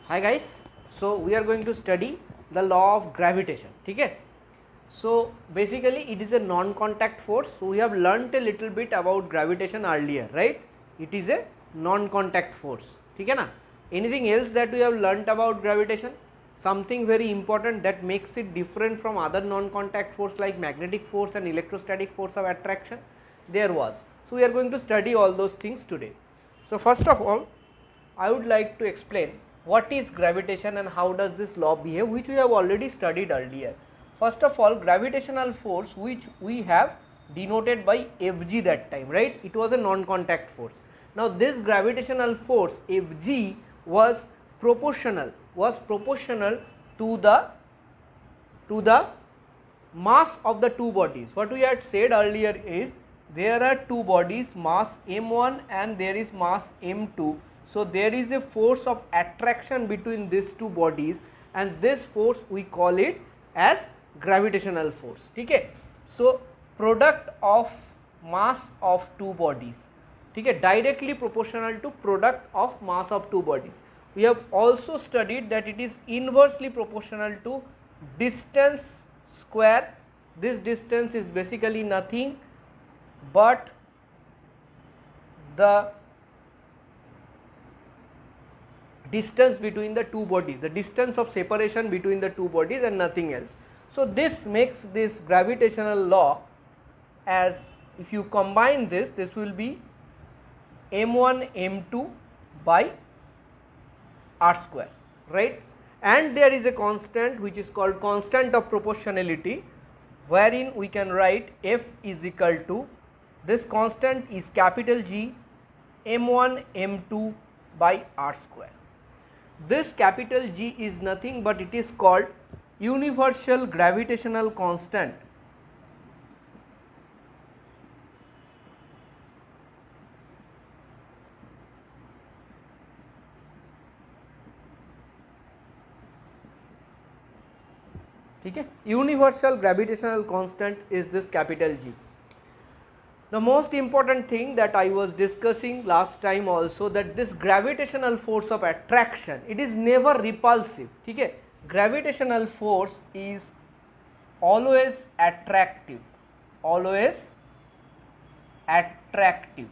Hi guys, so we are going to study the law of gravitation. Okay, so basically it is a non-contact force. So we have learnt a little bit about gravitation earlier, right? It is a non-contact force. ठीक है ना? Anything else that we have learnt about gravitation? Something very important that makes it different from other non-contact force like magnetic force and electrostatic force of attraction? There was. So we are going to study all those things today. So first of all, I would like to explain what is gravitation and how does this law behave, which we have already studied earlier. First of all, gravitational force, which we have denoted by Fg that time, right? It was a non-contact force. Now this gravitational force Fg was proportional to the mass of the two bodies. What we had said earlier is there are two bodies, mass m1 and there is mass m2. So there is a force of attraction between these two bodies, and this force we call it as gravitational force. Okay, so product of mass of two bodies, ठीक है, directly proportional to product of mass of two bodies. We have also studied that it is inversely proportional to distance square. This distance is basically nothing but the distance between the two bodies, the distance of separation between the two bodies and nothing else. So this makes this gravitational law as, if you combine this will be m1 m2 by r square, right? And there is a constant which is called constant of proportionality, wherein we can write F is equal to, this constant is capital G m1 m2 by r square. This capital G is nothing but it is called universal gravitational constant. ठीक है, universal gravitational constant is this capital G. The most important thing that I was discussing last time also, that this gravitational force of attraction, it is never repulsive. ठीक है, gravitational force is always attractive, always attractive.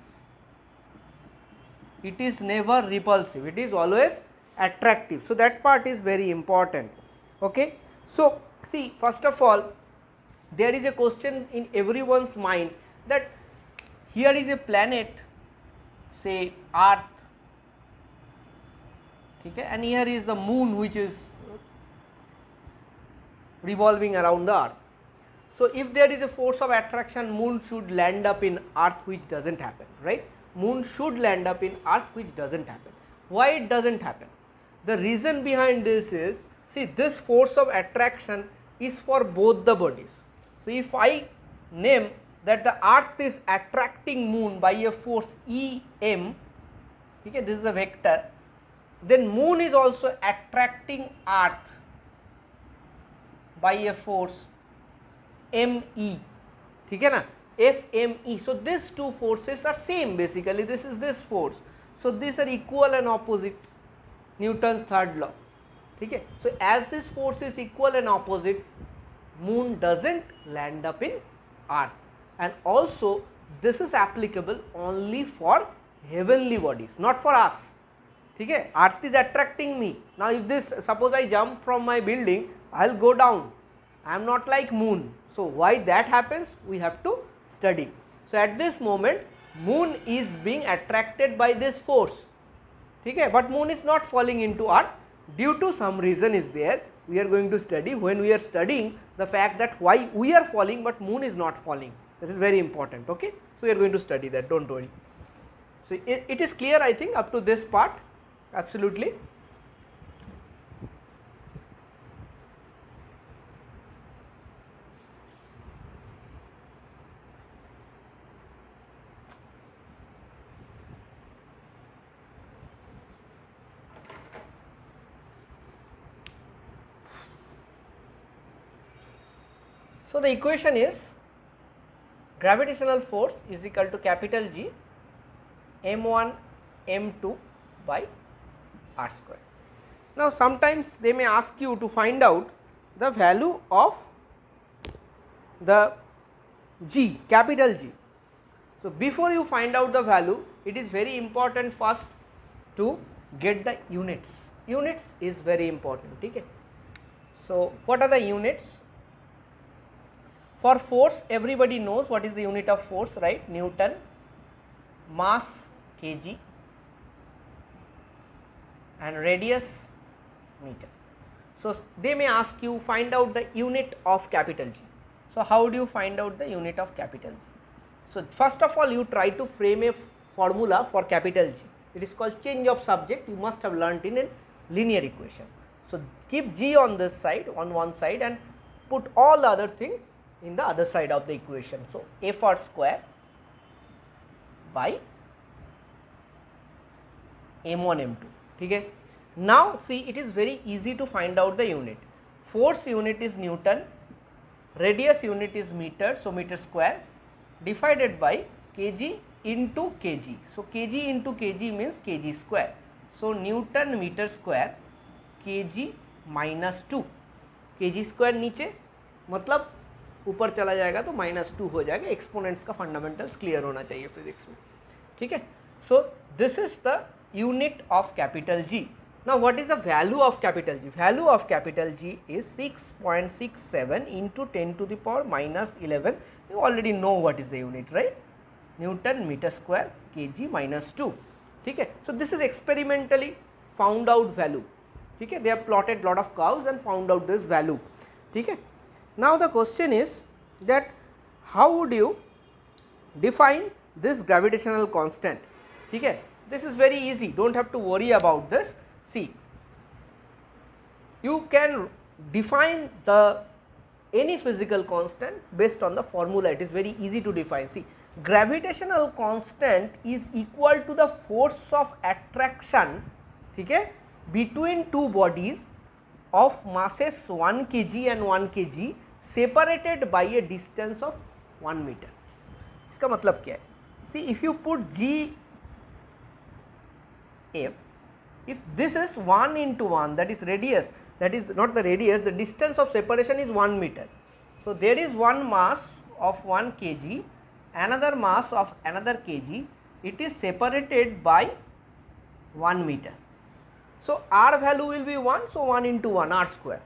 It is never repulsive, it is always attractive. So that part is very important. Okay, so see, first of all, there is a question in everyone's mind that here is a planet, say Earth, okay, and here is the moon which is revolving around the Earth. So if there is a force of attraction, moon should land up in Earth, which doesn't happen, right? Moon should land up in Earth, which doesn't happen. Why it doesn't happen? The reason behind this is, see, this force of attraction is for both the bodies. So if I name that the Earth is attracting moon by a force Em, okay, this is a vector, then moon is also attracting Earth by a force Me, ठीक है ना, Fme. So these two forces are same basically, this is this force. So these are equal and opposite, Newton's third law. ठीक है, so as this force is equal and opposite, moon doesn't land up in Earth. And also this is applicable only for heavenly bodies, not for us. ठीक है, Earth is attracting me. Now if this, suppose I jump from my building, I will go down, I am not like moon. So why that happens, we have to study. So at this moment moon is being attracted by this force, ठीक है, but moon is not falling into Earth due to some reason is there. We are going to study when we are studying the fact that why we are falling but moon is not falling. That is very important. Okay, so we are going to study that, don't worry. So it is clear, I think, up to this part. Absolutely. So the equation is gravitational force is equal to capital G m1 m2 by r square. Now, sometimes they may ask you to find out the value of the G, capital G. So, before you find out the value, it is very important first to get the units. Units is very important. Okay. So, what are the units? For force, everybody knows what is the unit of force, right? Newton, mass kg, and radius meter. So, they may ask you find out the unit of capital G. So, how do you find out the unit of capital G? So, first of all, you try to frame a formula for capital G. It is called change of subject. You must have learnt in a linear equation. So, keep G on this side, on one side, and put all the other things in the other side of the equation. So, F_r square by m1 m2. Okay. Now, see, it is very easy to find out the unit. Force unit is Newton, radius unit is meter, so meter square, divided by kg into kg. So, kg into kg means kg square. So, Newton meter square kg minus 2, kg square नीचे मतलब ऊपर चला जाएगा तो -2 हो जाएगा. Exponents का fundamentals clear होना चाहिए फिजिक्स में. ठीक है. So this is the unit of capital G. Now, what is the value of capital G? Value of capital G is 6.67 into 10 to the power minus 11. You already know what is the unit, right? Newton meter square kg minus 2. Okay. So, this is experimentally found out value. Okay. They have plotted lot of curves and found out this value. Okay. Now, the question is that how would you define this gravitational constant? Okay. This is very easy, do not have to worry about this. See, you can define the any physical constant based on the formula. It is very easy to define. See, gravitational constant is equal to the force of attraction, okay, between two bodies of masses 1 kg and 1 kg separated by a distance of 1 meter. इसका मतलब क्या है? See, if you put G F, if this is 1 into 1, that is radius, that is not the radius, the distance of separation is 1 meter. So, there is one mass of 1 kg, another mass of another kg, it is separated by 1 meter. So, R value will be 1, so 1 into 1, R square,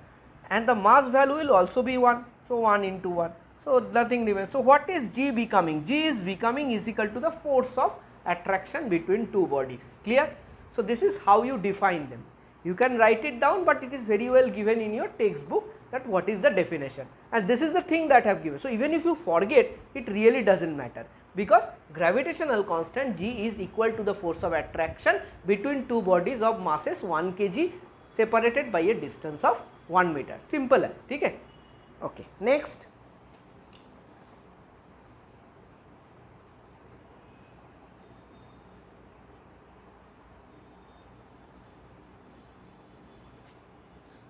and the mass value will also be 1, so 1 into 1. So, nothing remains. So, what is G becoming? G is becoming is equal to the force of attraction between two bodies. Clear? So, this is how you define them. You can write it down, but it is very well given in your textbook that what is the definition, and this is the thing that I have given. So, even if you forget, it really does not matter, because gravitational constant G is equal to the force of attraction between two bodies of masses 1 kg separated by a distance of 1 meter. Simple है, ठीक है? Okay. Next.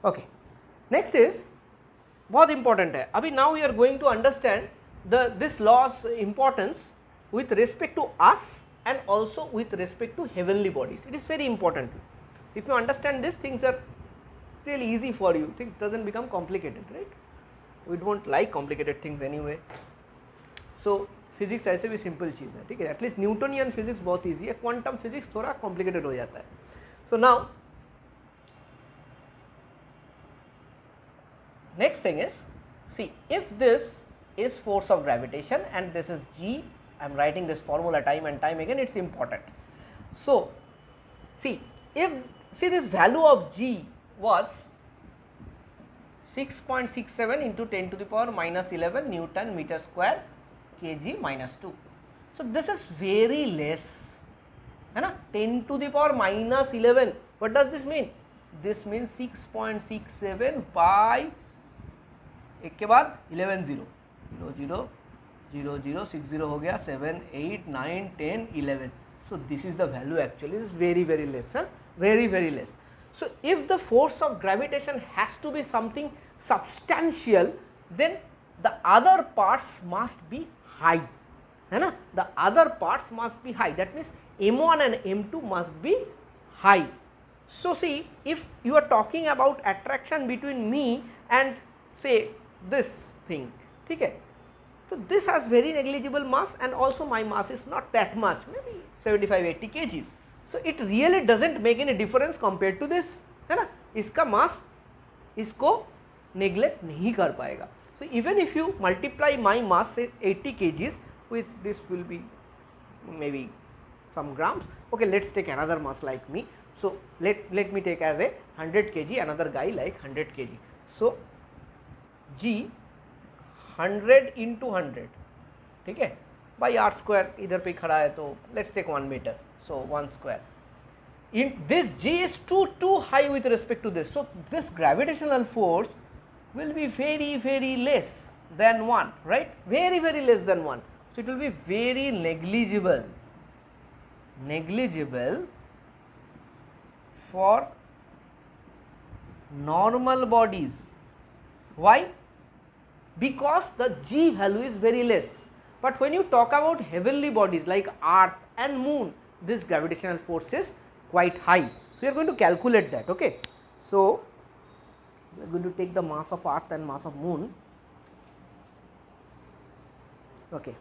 Okay. Next is बहुत important है. अभी now we are going to understand this law's importance with respect to us and also with respect to heavenly bodies. It is very important. If you understand this, things are really easy for you. Things doesn't become complicated, right? We don't like complicated things anyway. So physics ऐसे भी simple चीज़ है, ठीक है? At least Newtonian physics बहुत easy है. Quantum physics थोड़ा complicated हो जाता है. So now next thing is, see, if this is force of gravitation and this is G, I am writing this formula time and time again, it is important. So, see, if this value of G was 6.67 into 10 to the power minus 11 Newton meter square kg minus 2. So, this is very less, है ना? 10 to the power minus 11. What does this mean? This means 6.67 by एक के बाद 11 0 0 0 0 0 6 0 हो गया 7 8 9 10 11. So this is the value actually, is very less, huh? very less. So if the force of gravitation has to be something substantial, then the other parts must be high, है ना? The other parts must be high. That means M1 and M2 must be high. So see, if you are talking about attraction between me and say this thing, okay, so this has very negligible mass and also my mass is not that much, maybe 75-80 kgs. So it really doesn't make any difference compared to this, है ना, इसका mass इसको neglect नहीं कर पाएगा. So even if you multiply my mass say 80 kgs with this will be maybe some grams. Okay, let's take another mass like me. So let me take as a 100 kg another guy like 100 kg. So G 100 into 100, ठीक है, by r square इधर पे खड़ा है तो let's take 1 meter, so 1 square. In this G is too high with respect to this, so this gravitational force will be very less than 1, right, very less than 1. So it will be very negligible for normal bodies. Why? Because the G value is very less. But when you talk about heavenly bodies like Earth and Moon, this gravitational force is quite high. So you are going to calculate that. Okay. So we are going to take the mass of Earth and mass of Moon. Okay.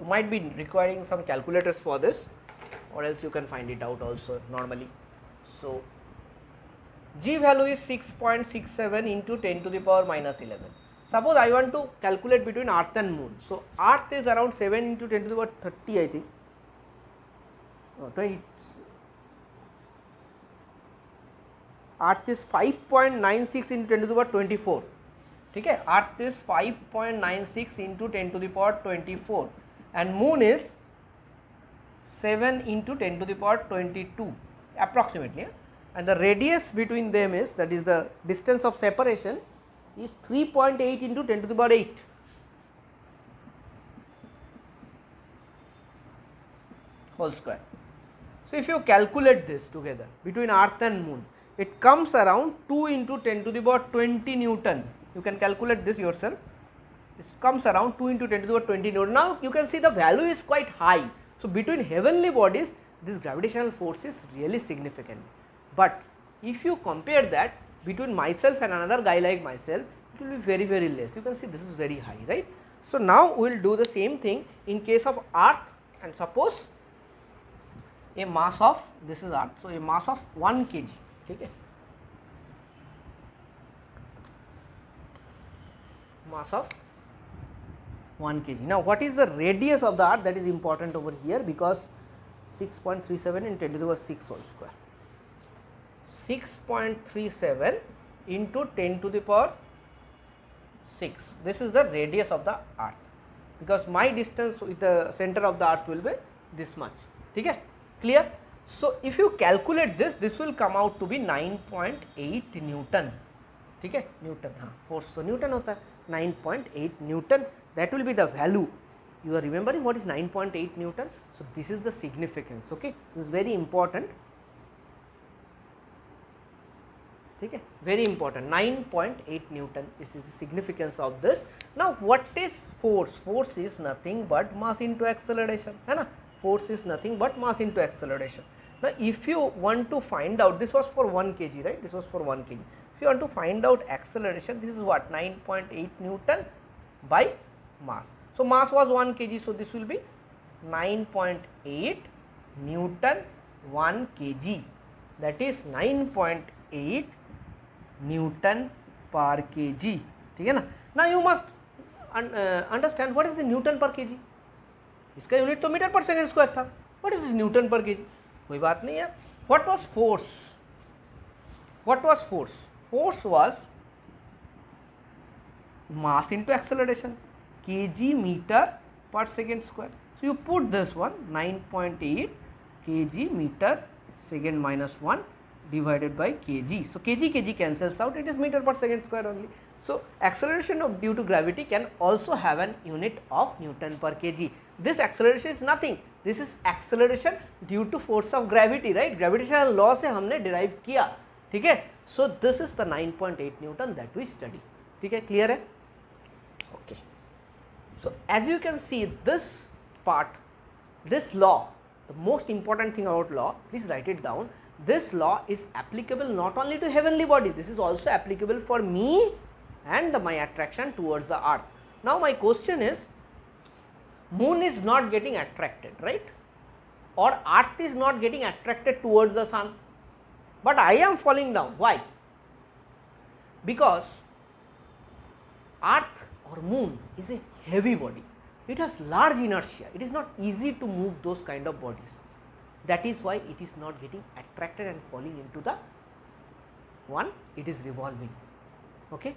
You might be requiring some calculators for this, or else you can find it out also normally. So G value is 6.67 into 10 to the power minus 11. Suppose I want to calculate between Earth and Moon. So Earth is around 7 into 10 to the power 30, I think. 20. Earth is 5.96 into 10 to the power 24. Okay, Earth is 5.96 into 10 to the power 24. And Moon is 7 into 10 to the power 22 approximately, and the radius between them is, that is the distance of separation, is 3.8 into 10 to the power 8. Whole square. So if you calculate this together between Earth and Moon, it comes around 2 into 10 to the power 20 Newton. You can calculate this yourself. It comes around 2 into 10 to the power 20 Newton. Now you can see the value is quite high. So between heavenly bodies, this gravitational force is really significant. But if you compare that between myself and another guy like myself, it will be very less. You can see this is very high, right? So now we will do the same thing in case of Earth, and suppose a mass of, this is Earth, so a mass of 1 kg, okay? Mass of 1 kg. Now what is the radius of the Earth? That is important over here, because 6.37 in 10 to the power 6 whole square. 6.37 into 10 to the power 6. This is the radius of the Earth, because my distance with the center of the Earth will be this much. Okay? Clear? So if you calculate this, this will come out to be 9.8 Newton. Okay? Newton, force so Newton hota hai, 9.8 Newton. That will be the value. You are remembering what is 9.8 Newton? So this is the significance. Okay? This is very important. Okay? Very important. 9.8 Newton is the significance of this. Now what is force? Force is nothing but mass into acceleration. है ना? Force is nothing but mass into acceleration. Now if you want to find out, this was for 1 kg, right? This was for 1 kg. If you want to find out acceleration, this is what? 9.8 Newton by mass. So mass was 1 kg, so this will be 9.8 Newton 1 kg. That is 9.8 Newton per kg. ठीक है ना? Now you must understand what is the Newton per kg. इसका unit तो metre पर second square था. What is this Newton per kg? कोई बात नहीं है. What was force? What was force? Force was mass into acceleration, kg meter per second square. So you put this one, 9.8 kg meter second minus 1 divided by kg. So kg cancels out, it is meter per second square only. So acceleration of due to gravity can also have an unit of Newton per kg. This acceleration is nothing. This is acceleration due to force of gravity, right? Gravitational law से हमने derive किया, ठीक है? So this is the 9.8 Newton that we study. ठीक है? Clear है? Okay. So as you can see, this part, this law, the most important thing about law, please write it down. This law is applicable not only to heavenly bodies, this is also applicable for me and my attraction towards the earth. Now my question is, moon is not getting attracted, right? Or earth is not getting attracted towards the sun, but I am falling down. Why? Because earth or moon is a heavy body, it has large inertia, it is not easy to move those kind of bodies. That is why it is not getting attracted and falling into the one, it is revolving. Okay?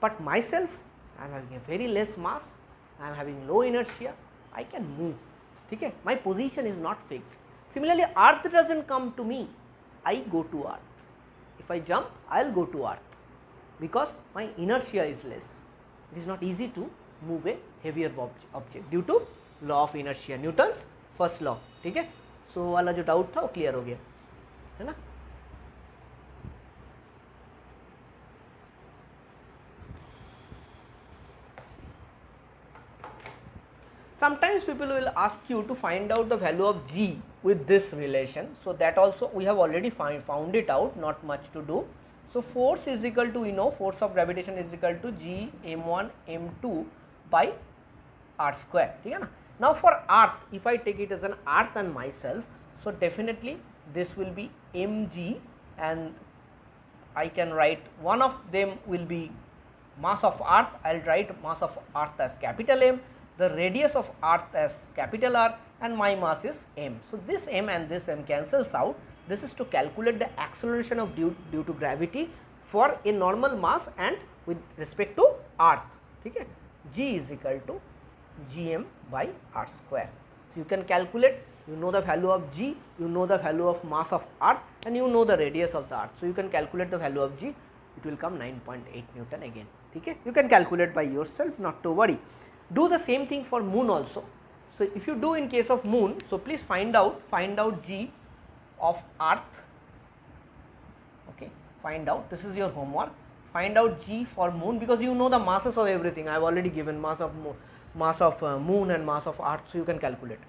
But myself, I am having a very less mass, I am having low inertia, I can move. Okay? My position is not fixed. Similarly, earth does not come to me, I go to earth. If I jump, I will go to earth, because my inertia is less. It is not easy to move a heavier object due to law of inertia, Newton's first law. ठीक है? सो वाला जो doubt था वो clear हो गया है ना. Sometimes people will ask you to find out the value of g with this relation. So that also we have already found it out, not much to do. So force is equal to, we know, force of gravitation is equal to g m1 m2 by r square. ठीक है ना. Now for earth, if I take it as an earth and myself, so definitely this will be mg, and I can write one of them will be mass of earth. I will write mass of earth as capital M, the radius of earth as capital R, and my mass is m. So this m and this m cancels out. This is to calculate the acceleration of due to gravity for a normal mass and with respect to earth. ठीक है. G is equal to gm by r square. So you can calculate, you know the value of g, you know the value of mass of earth, and you know the radius of the earth. So you can calculate the value of g, it will come 9.8 Newton again. Okay? You can calculate by yourself, not to worry. Do the same thing for moon also. So if you do in case of moon, so please find out g of earth. Okay, find out, this is your homework. Find out g for moon, because you know the masses of everything. I have already given mass of moon and mass of earth, so you can calculate.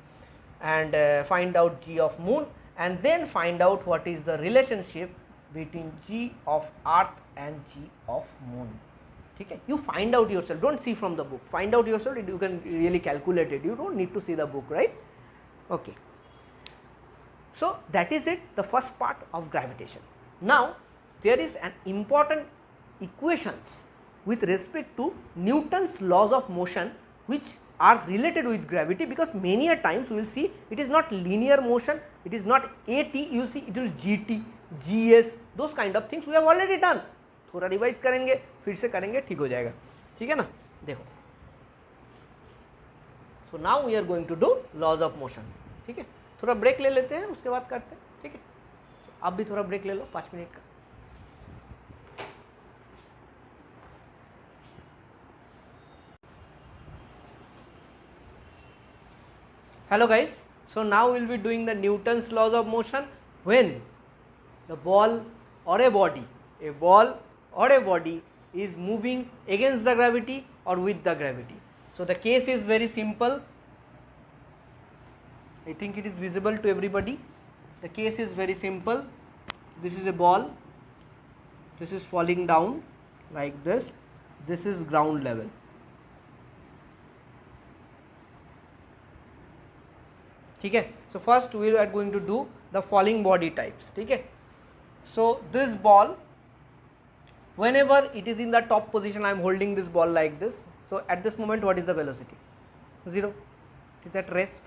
And find out g of moon, and then find out what is the relationship between g of earth and g of moon. Okay? You find out yourself, don't see from the book, find out yourself, you can really calculate it, you don't need to see the book, right? Okay. So that is it, the first part of gravitation. Now there is an important equations with respect to Newton's laws of motion which are related with gravity, because many a times we will see it is not linear motion, it is not at, you will see it will gt, gs, those kind of things we have already done. थोड़ा revise करेंगे, फिर से करेंगे, ठीक हो जाएगा. ठीक है ना. देखो, so now we are going to do laws of motion. ठीक है, थोड़ा ब्रेक ले लेते हैं, उसके बाद करते हैं. ठीक है, आप भी थोड़ा ब्रेक ले लो 5 मिनट का. Hello guys, so now we will be doing the Newton's laws of motion when the ball or a body is moving against the gravity or with the gravity. So the case is very simple. I think it is visible to everybody. The case is very simple. This is a ball, this is falling down like this, this is ground level. ठीक है. So first we are going to do the falling body types. ठीक है. So this ball, whenever it is in the top position, I am holding this ball like this. So at this moment, what is the velocity? 0. It is at rest.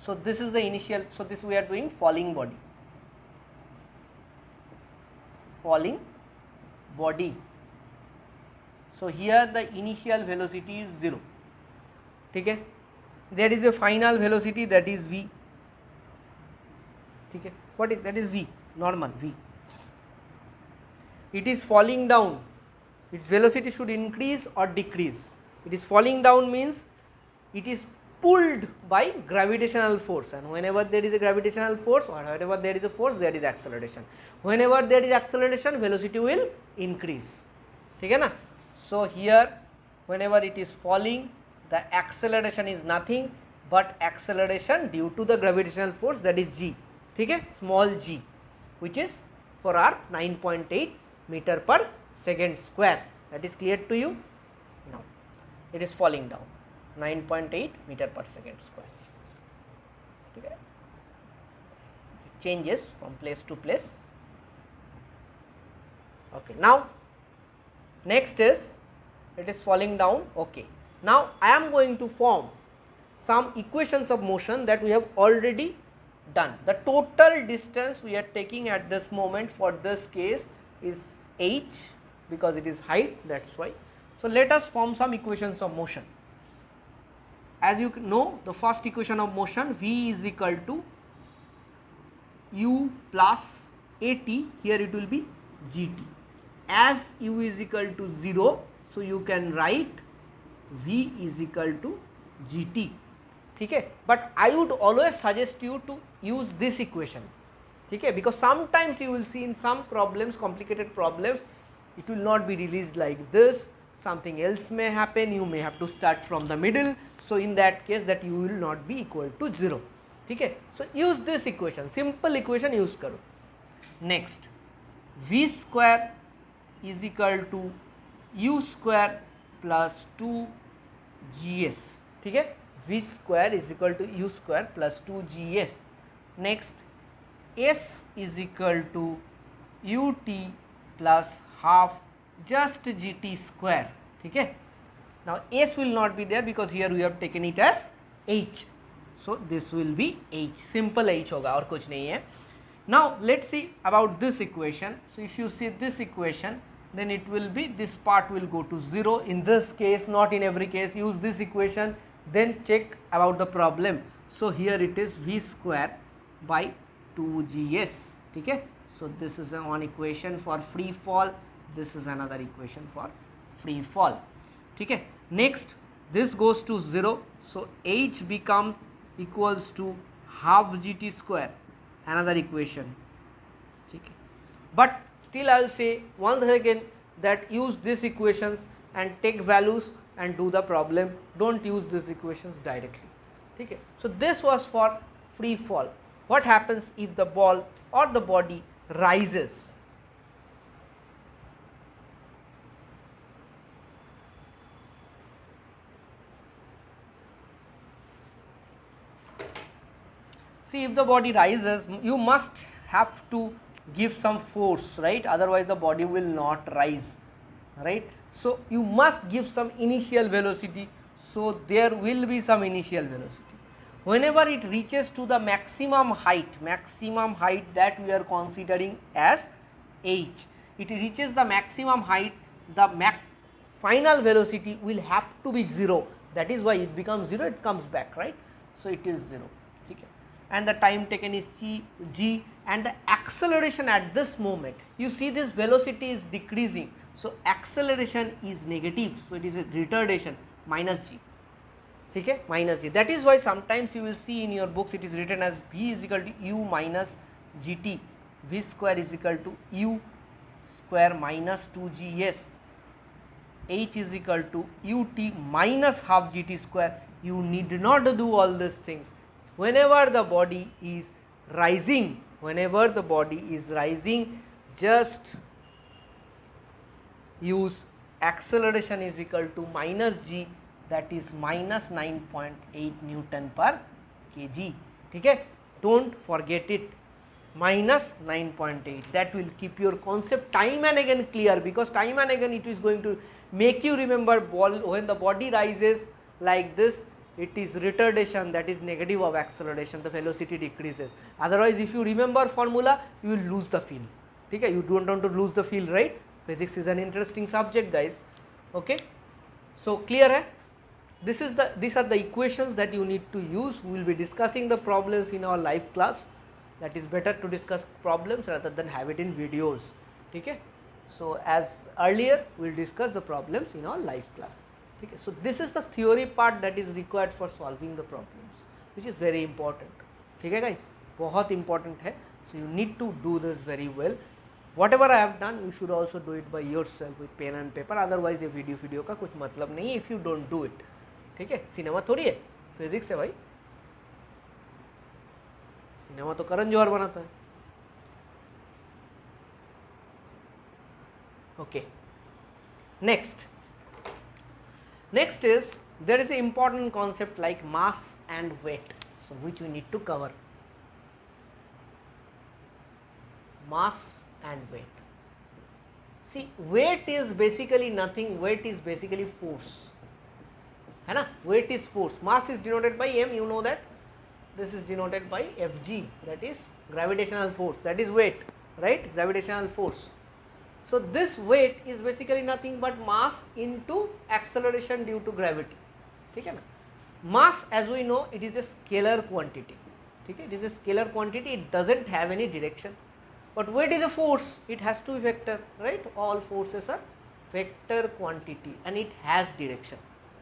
So this is the initial. So this we are doing falling body. Falling body. So here the initial velocity is 0. ठीक है. There is a final velocity, that is v. ठीक है. What is that? Is v, normal v. It is falling down, its velocity should increase or decrease. It is falling down means it is pulled by gravitational force, and whenever there is a gravitational force or whenever there is a force, there is acceleration. Whenever there is acceleration, velocity will increase. ठीक है ना. So here whenever it is falling, the acceleration is nothing but acceleration due to the gravitational force, that is g, ठीक है, small g, which is for earth 9.8 meter per second square. That is clear to you? Now it is falling down 9.8 meter per second square. Okay. It changes from place to place. Okay. Now next is it is falling down. Okay. Now I am going to form some equations of motion that we have already done. The total distance we are taking at this moment for this case is h, because it is height, that is why. So let us form some equations of motion. As you know, the first equation of motion, v is equal to u plus at, here it will be gt. As u is equal to 0, so you can write v is equal to gt. ठीक है, but I would always suggest you to use this equation, ठीक है, because sometimes you will see in some problems, complicated problems, it will not be released like this, something else may happen, you may have to start from the middle, so in that case that you will not be equal to 0, ठीक है. So use this equation, simple equation use करो. Next, v square is equal to u square plus 2gs, ठीक है, v square is equal to u square plus 2gs. Next, s is equal to ut plus half just gt square, ठीक है. Now s will not be there because here we have taken it as h, so this will be h, simple h होगा और कुछ नहीं है. Now let's see about this equation. So if you see this equation, then it will be, this part will go to 0 in this case, not in every case. Use this equation, then check about the problem. So here it is v square by 2gs, ठीक है. So this is one equation for free fall, this is another equation for free fall, ठीक है. Next, this goes to 0, so h becomes equals to half gt square, another equation, ठीक है. But still I will say once again that use these equations and take values and do the problem, don't use these equations directly, ठीक है. So this was for free fall. What happens if the ball or the body rises? See, if the body rises, you must have to give some force, right, otherwise the body will not rise, right. So you must give some initial velocity, so there will be some initial velocity. Whenever it reaches to the maximum height that we are considering as h, it reaches the maximum height, the final velocity will have to be 0, that is why it becomes 0, it comes back, right. So it is 0, okay. And the time taken is g, and the acceleration at this moment, you see this velocity is decreasing, so acceleration is negative, so it is a retardation, minus g, ठीक है, minus g. That is why sometimes you will see in your books it is written as v is equal to u minus gt, v square is equal to u square minus 2gs, h is equal to ut minus half gt square. You need not do all these things. Whenever the body is rising, just use acceleration is equal to minus g, that is minus 9.8 Newton per kg, ठीक है. Don't forget it, minus 9.8, that will keep your concept time and again clear, because time and again it is going to make you remember when the body rises like this, it is retardation, that is negative of acceleration, the velocity decreases. Otherwise if you remember formula, you will lose the feel, ठीक है. You don't want to lose the feel, right. Physics is an interesting subject, guys, okay. So clear hai? These are the equations that you need to use. We will be discussing the problems in our live class. That is better to discuss problems rather than have it in videos, ठीक है. So as earlier we will discuss the problems in our live class, ठीक है. So this is the theory part that is required for solving the problems, which is very important, ठीक है guys, बहुत important है. So you need to do this very well. Whatever I have done, you should also do it by yourself with pen and paper, otherwise ये video का कुछ मतलब नहीं if you don't do it, ठीक है, cinema थोड़ी है, physics है भाई, सिनेमा तो करण जौहर बनाता है। Okay, next is there is an important concept like mass and weight, so which we need to cover. Mass and weight. See, weight is basically nothing, weight is basically force, है ना, weight is force, mass is denoted by m, you know that, this is denoted by Fg, that is gravitational force, that is weight, right, gravitational force. So this weight is basically nothing but mass into acceleration due to gravity, ठीक है ना. Mass, as we know, it is a scalar quantity, ठीक है, it is a scalar quantity, it doesn't have any direction. But weight is a force, it has to be vector, right, all forces are vector quantity and it has direction,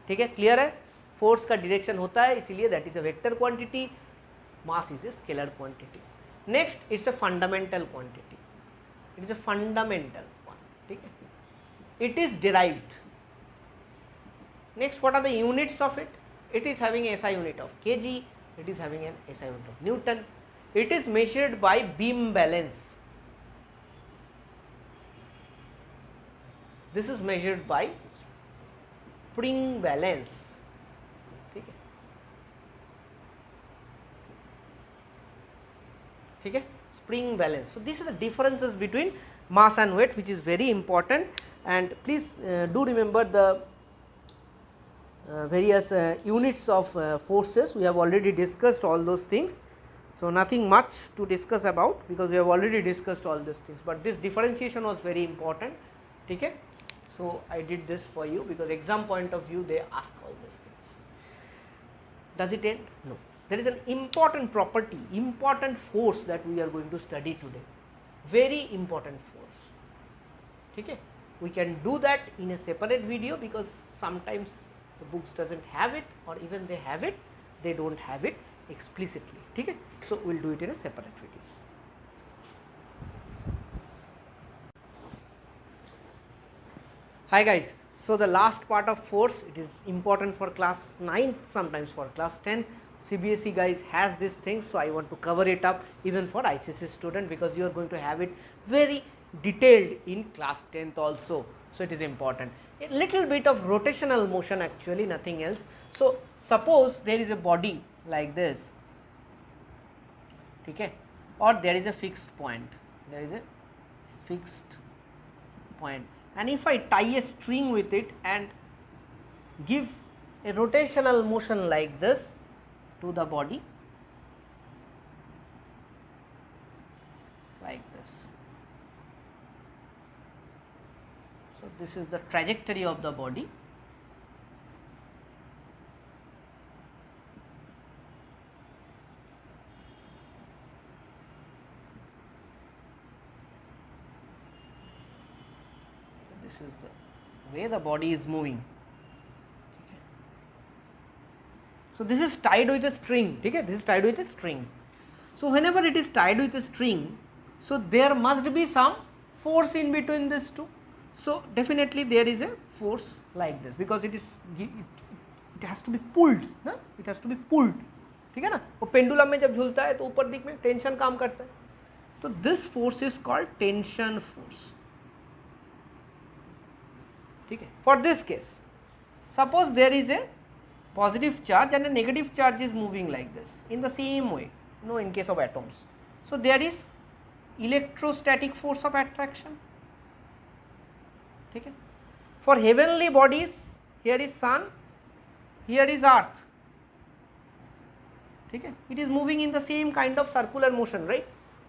ठीक है, clear है, force का direction होता है, इसीलिए that is a vector quantity, mass is a scalar quantity. Next, it's a fundamental quantity, it is a fundamental one, ठीक है, it is derived. Next, what are the units of it? It is having SI unit of kg, it is having an SI unit of Newton, it is measured by beam balance, this is measured by spring balance, ठीक है, ठीक है, spring balance. So these are the differences between mass and weight, which is very important, and please do remember the various units of forces. We have already discussed all those things, so nothing much to discuss about because we have already discussed all these things, but this differentiation was very important, okay. So I did this for you because exam point of view they ask all these things. Does it end? No. There is an important property, important force that we are going to study today, very important force, okay. We can do that in a separate video because sometimes the books doesn't have it, or even they have it, they don't have it explicitly, okay. So we will do it in a separate video. Hi guys, so the last part of force, it is important for class 9, sometimes for class 10. CBSE guys has this thing, so I want to cover it up even for ICSE student because you are going to have it very detailed in class 10th also, so it is important. A little bit of rotational motion, actually nothing else. So suppose there is a body like this, okay, or there is a fixed point, there is a fixed point, and if I tie a string with it and give a rotational motion like this to the body, like this. So this is the trajectory of the body. This is the way the body is moving. So this is tied with a string, okay? This is tied with a string. So whenever it is tied with a string, so there must be some force in between these two. So definitely there is a force like this because it has to be pulled, ना? It has to be pulled, ठीक है ना? वो pendulum में जब झूलता है तो ऊपर दिख में टेंशन काम करता है. तो this force is called tension force, ठीक है? For this case, suppose there is a positive charge and a negative charge is moving like this in the same way, no, in case of atoms. So there is electrostatic force of attraction, okay. For heavenly bodies, here is sun, here is earth, okay. It is moving in the same kind of circular motion, right?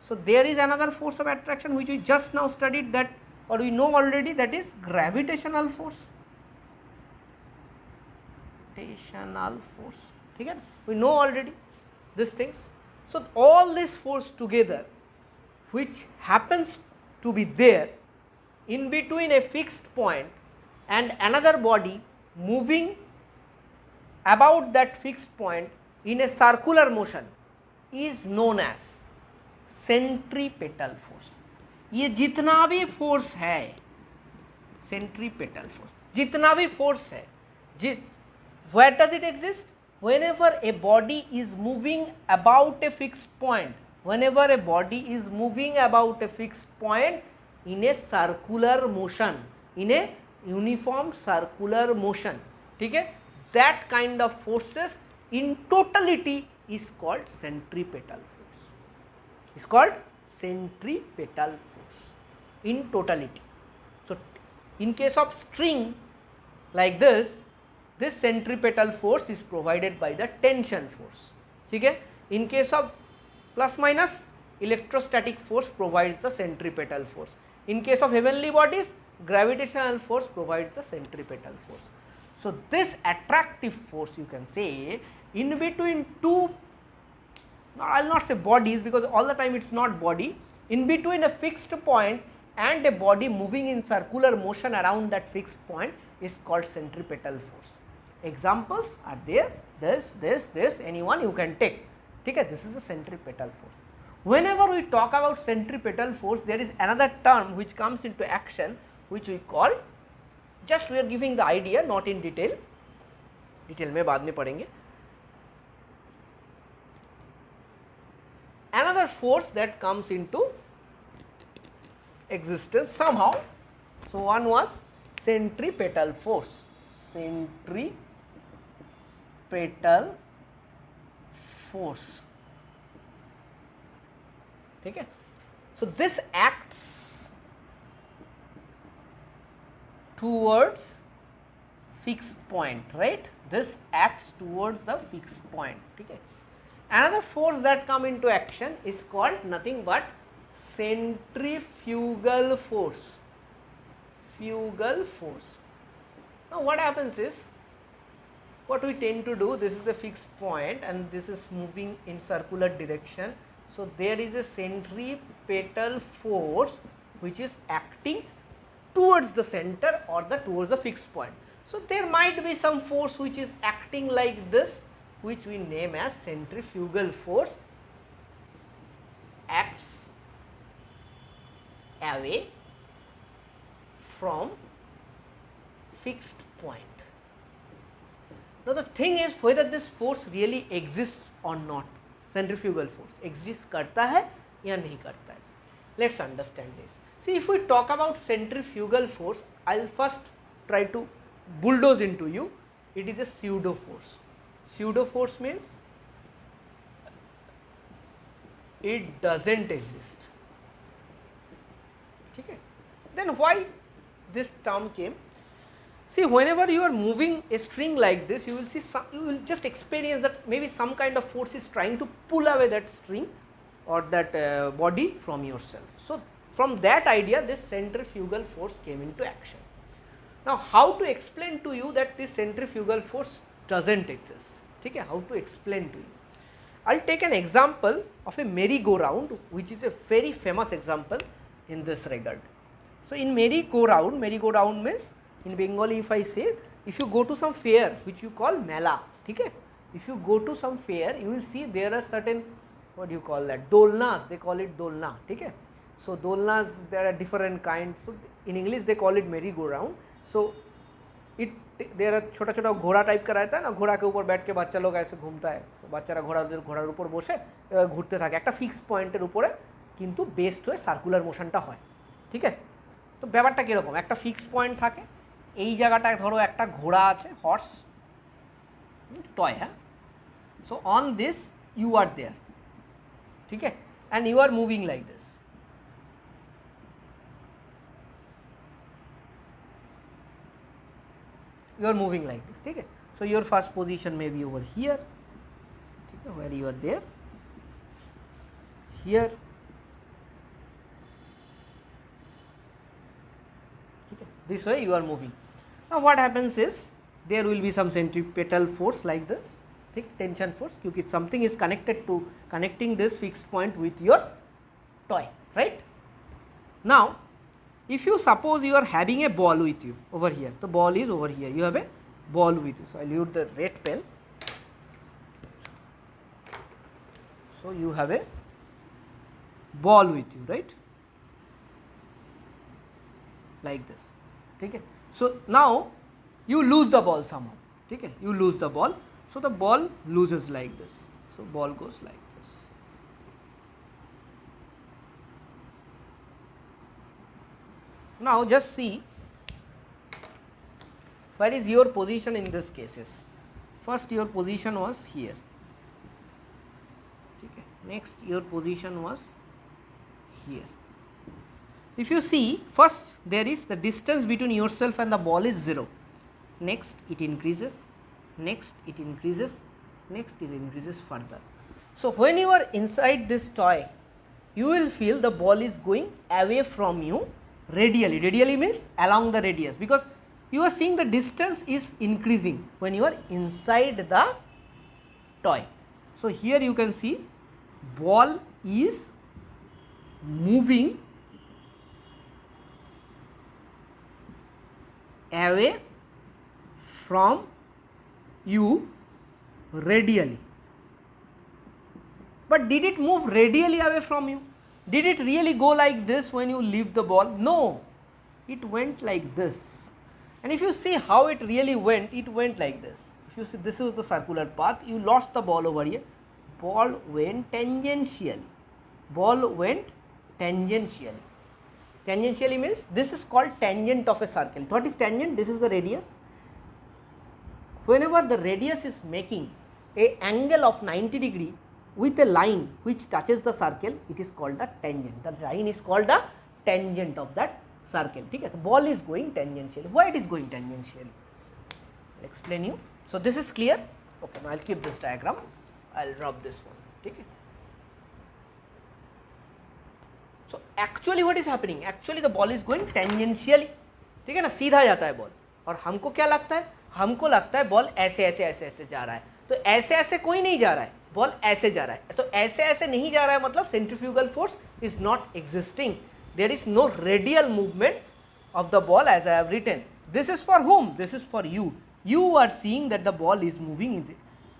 So there is another force of attraction which we just now studied, that, or we know already, that is gravitational force. Gravitational force, ठीक है, we know already these things. So all this force together which happens to be there in between a fixed point and another body moving about that fixed point in a circular motion is known as centripetal force. ये जितना भी force है, centripetal force, जितना भी force है, Where does it exist? Whenever a body is moving about a fixed point, whenever a body is moving about a fixed point in a circular motion, in a uniform circular motion, okay, that kind of forces in totality is called centripetal force. Is called centripetal force in totality. So, in case of string like this centripetal force is provided by the tension force. Okay? In case of plus minus, electrostatic force provides the centripetal force. In case of heavenly bodies, gravitational force provides the centripetal force. So, this attractive force, you can say, in between two, I will not say bodies because all the time it is not body, in between a fixed point and a body moving in circular motion around that fixed point is called centripetal force. Examples are there, this, anyone you can take. Okay, this is a centripetal force. Whenever we talk about centripetal force, there is another term which comes into action, which we call, just we are giving the idea, not in detail, detail में बाद में पढ़ेंगे. Another force that comes into existence somehow. So, one was centripetal force, centripetal force. Okay. So, this acts towards fixed point, right? This acts towards the fixed point. Okay. Another force that come into action is called nothing but centrifugal force. Fugal force. Now, what happens is, what we tend to do, this is a fixed point and this is moving in circular direction. So, there is a centripetal force which is acting towards the center or towards the fixed point. So, there might be some force which is acting like this, which we name as centrifugal force, acts away from fixed point. Now, the thing is whether this force really exists or not. Centrifugal force exists करता है या नहीं करता है. Let's understand this. See, if we talk about centrifugal force, I'll first try to bulldoze into you. It is a pseudo force. Pseudo force means it doesn't exist. Okay. Then why this term came? See, whenever you are moving a string like this, you will see you will just experience that maybe some kind of force is trying to pull away that string or that body from yourself. So, from that idea, this centrifugal force came into action. Now, how to explain to you that this centrifugal force doesn't exist? Okay, how to explain to you? I will take an example of a merry-go-round, which is a very famous example in this regard. So, in merry-go-round means, in Bengali if I say, if you go to some fair which you call mela, okay? If you go to some fair, you will see there are certain, what do you call that, dolnas, they call it dolna, okay? So, dolnas, there are different kinds. So, in English they call it merry-go-round. So, there are छोटा छोटा घोड़ा type का रहता है ना, घोड़ा के ऊपर बैठ के बच्चा लोग ऐसे घूमता है. So, বাচ্চারা ঘোড়ার উপর বসে ঘুরতে থাকে একটা ফিক্সড পয়েন্টের উপরে, কিন্তু বেসড হয়ে সার্কুলার মোশনটা হয়. ঠিক আছে? তো ব্যাপারটা কীরকম, একটা ফিক্সড পয়েন্ট থাকে, এই জায়গাটায় ধরো একটা ঘোড়া আছে, হর্স টয়, হ্যাঁ. So on this you are there, ঠিক আছে, and you are moving like this. You are moving like this, ठीक है. So your first position may be over here, ठीक है, where you are there, here, ठीक है. This way you are moving. Now what happens is there will be some centripetal force like this, ठीक, tension force, क्योंकि something is connecting this fixed point with your toy, right? Now if you suppose you are having a ball with you over here, the ball is over here, you have a ball with you. So, I will use the red pen. So, you have a ball with you, right, like this, okay. So, now you lose the ball somehow, ठीक है, you lose the ball, so the ball loses like this, so ball goes like this. Now just see where is your position in this cases. First your position was here, okay. Next your position was here. If you see, first there is the distance between yourself and the ball is 0, next it increases, next it increases, next it increases further. So when you are inside this toy, you will feel the ball is going away from you radially. Radially means along the radius, because you are seeing the distance is increasing when you are inside the toy. So here you can see ball is moving away from you radially. But did it move radially away from you? Did it really go like this when you leave the ball? No, it went like this. And if you see how it really went, it went like this. If you see, this is the circular path, you lost the ball over here, ball went tangentially, ball went tangentially. Tangentially means this is called tangent of a circle. What is tangent? This is the radius. Whenever the radius is making a angle of 90 degree with a line which touches the circle, it is called the tangent. The line is called the tangent of that circle. Okay? The ball is going tangentially. Why it is going tangentially? I will explain you. So this is clear. Okay, now I will keep this diagram. I will drop this one. Okay? So actually what is happening? Actually the ball is going tangentially. ठीक है ना, सीधा जाता है ball. और हमको क्या लगता है? हमको लगता है बॉल ऐसे ऐसे ऐसे ऐसे जा रहा है. तो ऐसे ऐसे कोई नहीं जा रहा है, बॉल ऐसे जा रहा है. तो ऐसे ऐसे नहीं जा रहा है मतलब centrifugal force is not existing. There is no radial movement of the ball as I have written. This is for whom? This is for you. You are seeing that the ball is moving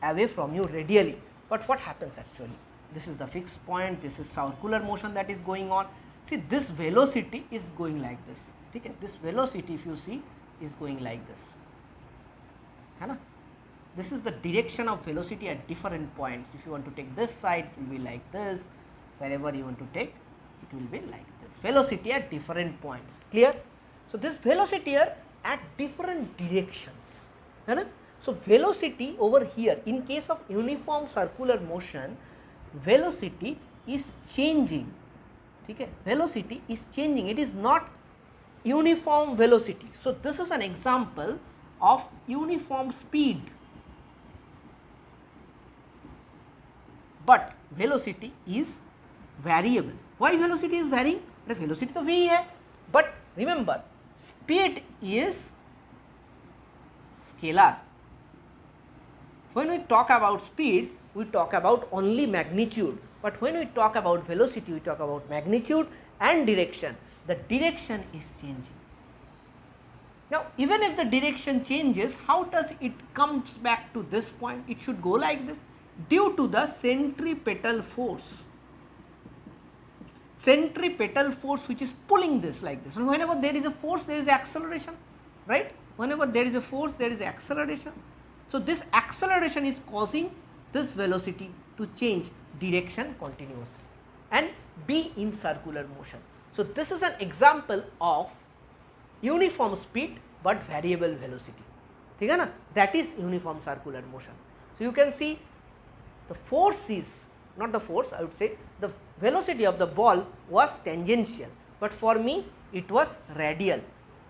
away from you radially. But what happens actually? This is the fixed point, this is circular motion that is going on. See, this velocity is going like this. Okay? This velocity, if you see, is going like this. है ना? This is the direction of velocity at different points. If you want to take this side, it will be like this. Wherever you want to take, it will be like this. Velocity at different points. Clear? So this velocity here at different directions. है ना? So velocity over here, in case of uniform circular motion, velocity is changing. ठीक है? Velocity is changing. It is not uniform velocity. So this is an example of uniform speed. But velocity is variable. Why velocity is varying? Velocity तो v है. But remember, speed is scalar. When we talk about speed, we talk about only magnitude. But when we talk about velocity, we talk about magnitude and direction. The direction is changing. Now, even if the direction changes, how does it comes back to this point? It should go like this due to the centripetal force. Centripetal force which is pulling this like this. And whenever there is a force, there is acceleration, right? Whenever there is a force, there is acceleration. So this acceleration is causing this velocity to change direction continuously and be in circular motion. So this is an example of uniform speed but variable velocity. ठीक है ना? That is uniform circular motion. So you can see the force is not the force, I would say the velocity of the ball was tangential, but for me it was radial.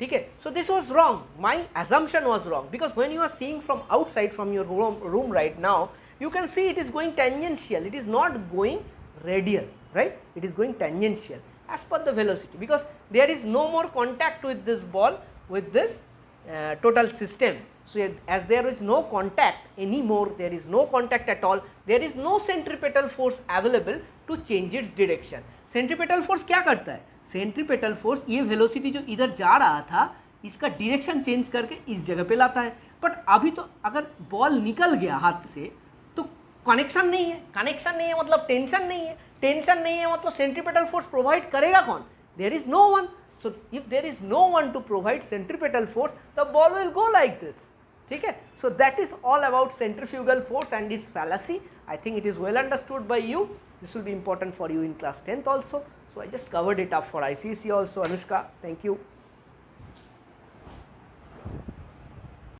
Okay? So this was wrong. My assumption was wrong, because when you are seeing from outside, from your room right now, you can see it is going tangential. It is not going radial, right? It is going tangential as per the velocity, because there is no more contact with this ball with this total system. So as there is no contact anymore, there is no contact at all, there is no centripetal force available to change its direction. Centripetal force क्या करता है? Centripetal force ये velocity जो इधर जा रहा था, इसका direction change करके इस जगह पे लाता है. But अभी तो अगर ball निकल गया हाथ से, तो connection नहीं है. Connection नहीं है मतलब tension नहीं है. Tension नहीं है मतलब centripetal force provide करेगा कौन? There is no one. So if there is no one to provide centripetal force, the ball will go like this. ठीक है. So that is all about centrifugal force and its fallacy. I think it is well understood by you. This will be important for you in class 10th also. So I just covered it up for ICSE also. Anushka, thank you.